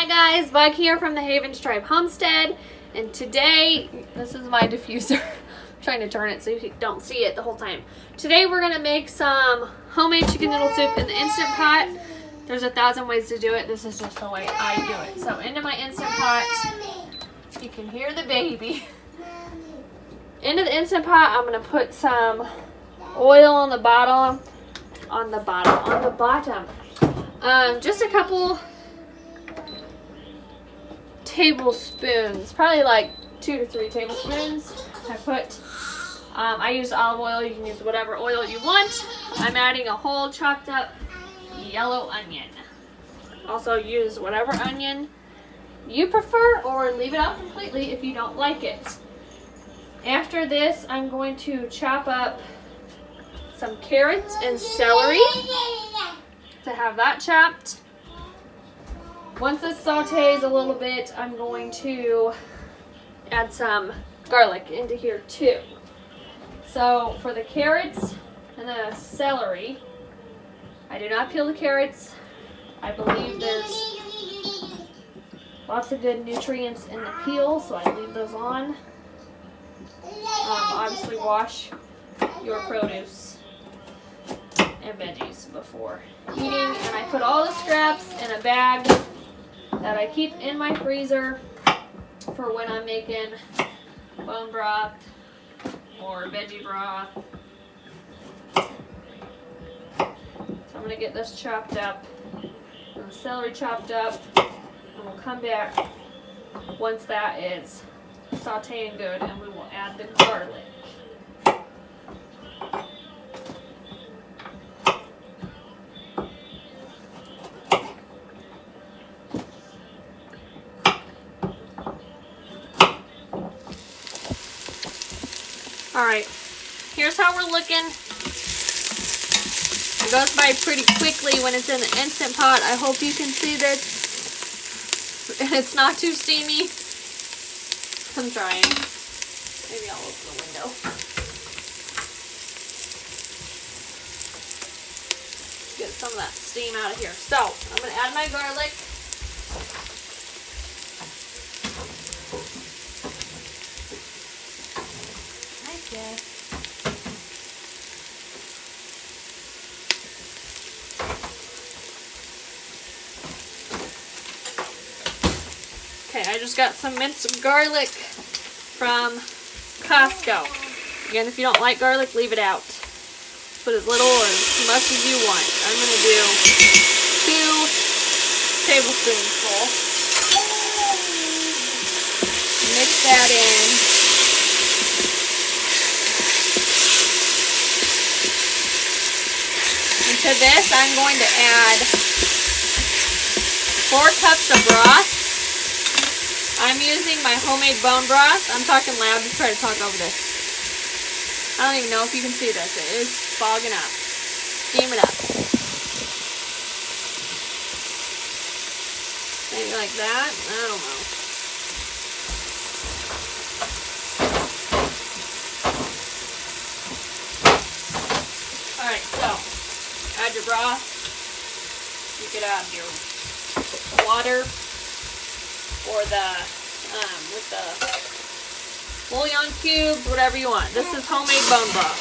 Hi guys, Bug here from the Haven Stripe Homestead, and today, this is my diffuser. I'm trying to turn it so you don't see it the whole time. Today we're going to make some homemade chicken noodle soup in the Instant Pot. There's 1,000 ways to do it. This is just the way I do it. So into my Instant Pot, you can hear the baby. Into the Instant Pot, I'm going to put some oil on the bottom. Just a couple tablespoons, probably like 2 to 3 tablespoons. I use olive oil. You can use whatever oil you want. I'm adding a whole chopped up yellow onion. Also use whatever onion you prefer or leave it out completely if you don't like it. After this, I'm going to chop up some carrots and celery to have that chopped. Once this sautés a little bit, I'm going to add some garlic into here too. So for the carrots and the celery, I do not peel the carrots. I believe there's lots of good nutrients in the peel, so I leave those on. Obviously wash your produce and veggies before eating, and I put all the scraps in a bag that I keep in my freezer for when I'm making bone broth or veggie broth. So I'm going to get this chopped up and the celery chopped up, and we'll come back once that is sauteing good, and we will add the garlic. Alright, here's how we're looking. It goes by pretty quickly when it's in the Instant Pot. I hope you can see this. And it's not too steamy. I'm trying. Maybe I'll open the window. Get some of that steam out of here. So, I'm going to add my garlic. Okay, I just got some minced garlic from Costco. Again, if you don't like garlic, leave it out. Put as little or as much as you want. I'm going to do 2 tablespoons full. Mix that in. To this, I'm going to add 4 cups of broth. I'm using my homemade bone broth. I'm talking loud to try to talk over this. I don't even know if you can see this. It is fogging up. Steam it up. Maybe like that. I don't know. Alright, so add your broth. You could add your water or with the bouillon cubes, whatever you want. This is homemade bone broth.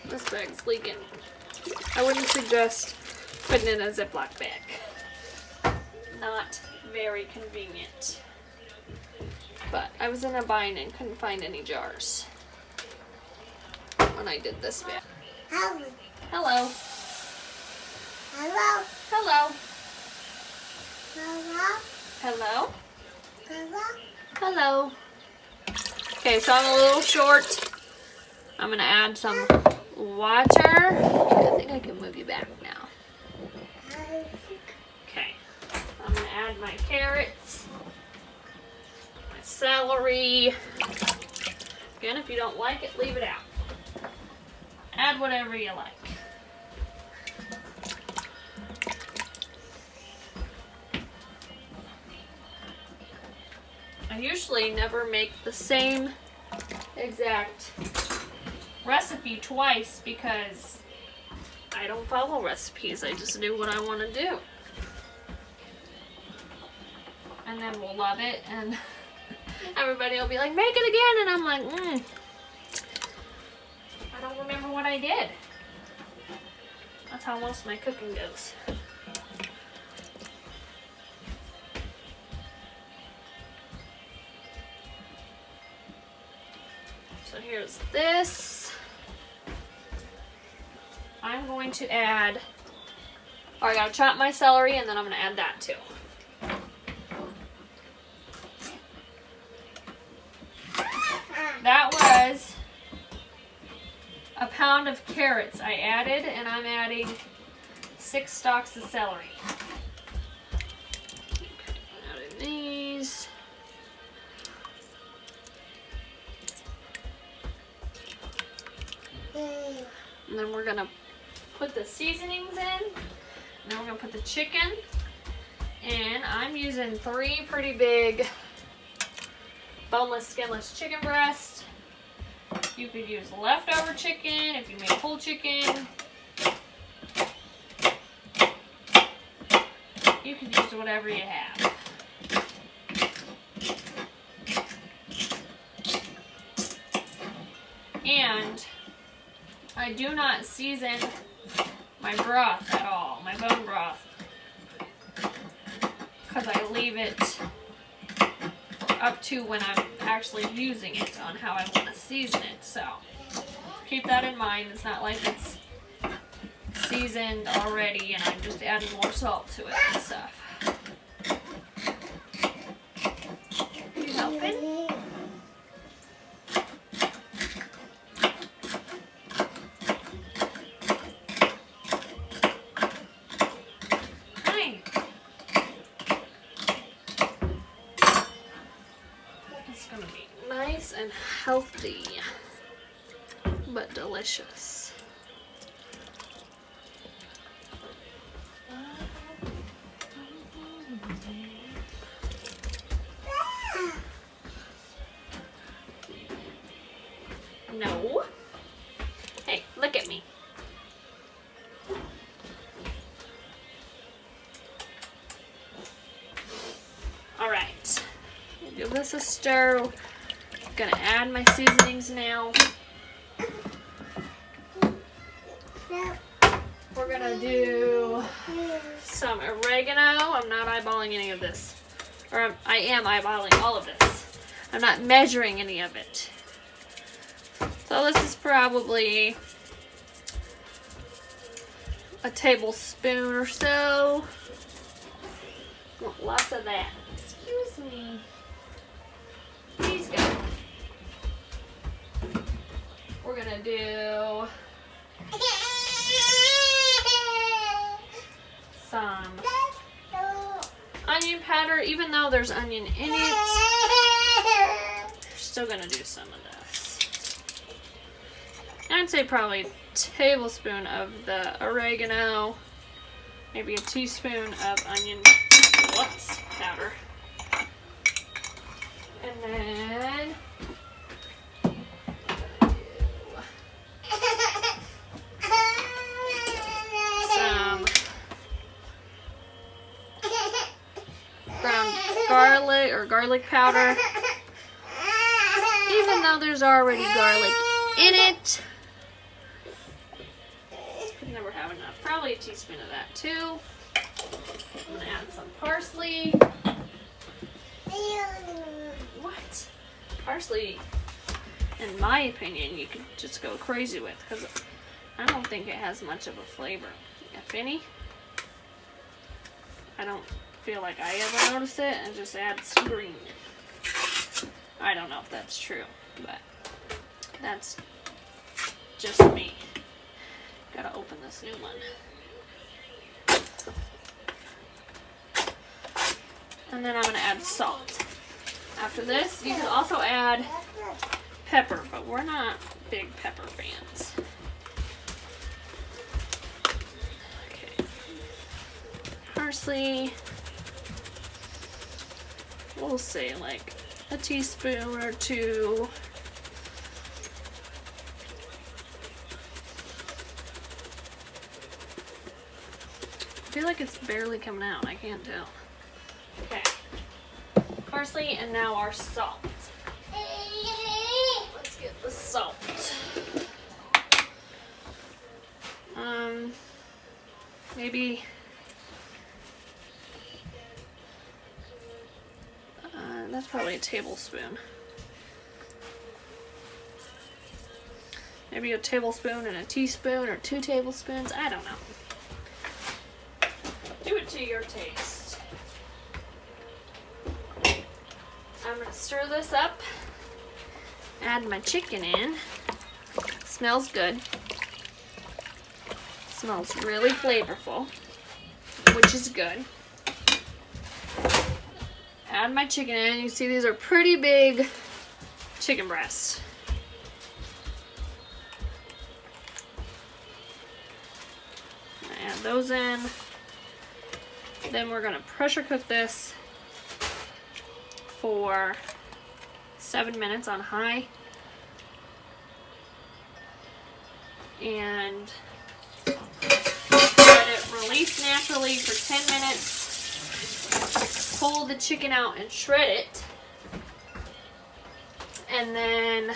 This bag's leaking. I wouldn't suggest putting it in a Ziploc bag. Not very convenient. But I was in a bind and couldn't find any jars when I did this bit. Hello. Hello. Hello. Hello. Hello. Hello. Hello. Okay, so I'm a little short. I'm gonna add some water. I think I can move you back now. Okay. I'm going to add my carrots, my celery. Again, if you don't like it, leave it out. Add whatever you like. I usually never make the same exact recipe twice because I don't follow recipes. I just do what I want to do. And then we'll love it and everybody will be like, make it again. And I'm like, I don't remember what I did. That's how most of my cooking goes. So here's this. I'm going to add, I gotta chop my celery and then I'm gonna add that too. That was a pound of carrots I added, and I'm adding 6 stalks of celery. Okay, adding these. And then we're gonna put the seasonings in. And then we're gonna put the chicken. And I'm using 3 pretty big boneless, skinless chicken breast. You could use leftover chicken if you made whole chicken. You can use whatever you have. And I do not season my broth at all, my bone broth, because I leave it up to when I'm actually using it on how I want to season it. So keep that in mind. It's not like it's seasoned already and I'm just adding more salt to it and stuff. You helping? Hi. It's gonna be nice and healthy, but delicious. No. Hey, look at me. All right. Give this a stir. Gonna add my seasonings now. We're gonna do some oregano. I'm not eyeballing any of this. Or I am eyeballing all of this. I'm not measuring any of it. So this is probably a tablespoon or so. Want lots of that. Excuse me. Please go. We're gonna do some onion powder. Even though there's onion in it, we're still gonna do some of this. I'd say probably a tablespoon of the oregano, maybe a teaspoon of onion powder. And then some ground garlic or garlic powder. Even though there's already garlic in it, could never have enough. Probably a teaspoon of that too. I'm gonna add some parsley. What? Parsley, in my opinion, you could just go crazy with, because I don't think it has much of a flavor, if any. I don't feel like I ever notice it, and just adds green. I don't know if that's true, but that's just me. Gotta open this new one. And then I'm gonna add salt. After this, you can also add pepper, but we're not big pepper fans. Okay. Parsley. We'll say like a teaspoon or two. I feel like it's barely coming out. I can't tell. Okay. Parsley and now our salt. Let's get the salt. Maybe that's probably a tablespoon. Maybe a tablespoon and a teaspoon or 2 tablespoons. I don't know. Do it to your taste. I'm gonna stir this up. Add my chicken in. Smells good. Smells really flavorful, which is good. Add my chicken in. You see these are pretty big chicken breasts. Add those in. Then we're gonna pressure cook this for 7 minutes on high. And let it release naturally for 10 minutes. Pull the chicken out and shred it. And then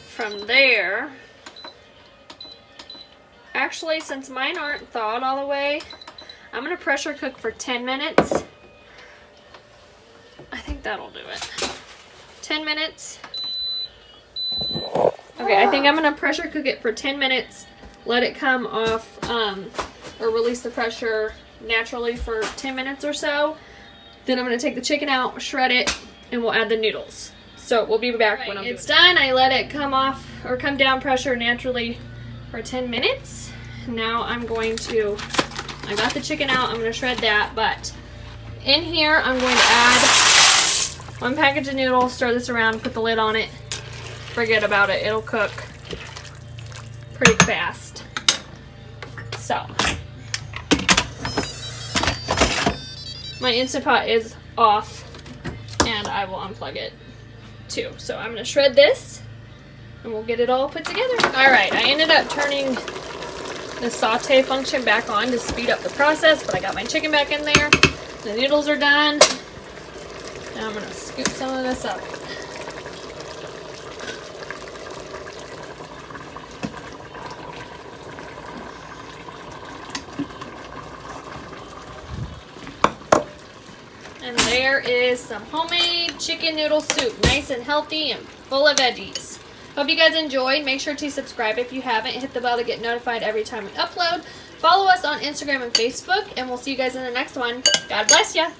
from there, actually, since mine aren't thawed all the way, I'm going to pressure cook for 10 minutes. I think that'll do it. 10 minutes. Okay, I think I'm going to pressure cook it for 10 minutes. Let it come off, or release the pressure naturally for 10 minutes or so. Then I'm going to take the chicken out, shred it, and we'll add the noodles. So we'll be back when it's done. I let it come off, or come down pressure naturally for 10 minutes. Now I'm going to, I got the chicken out, I'm going to shred that, but in here I'm going to add 1 package of noodles, stir this around, put the lid on it. Forget about it, it'll cook pretty fast. So, my Instant Pot is off, and I will unplug it too. So I'm going to shred this, and we'll get it all put together. Alright, I ended up turning the saute function back on to speed up the process, but I got my chicken back in there. The noodles are done. Now I'm going to scoop some of this up. And there is some homemade chicken noodle soup. Nice and healthy and full of veggies. Hope you guys enjoyed. Make sure to subscribe if you haven't. Hit the bell to get notified every time we upload. Follow us on Instagram and Facebook, and we'll see you guys in the next one. God bless ya.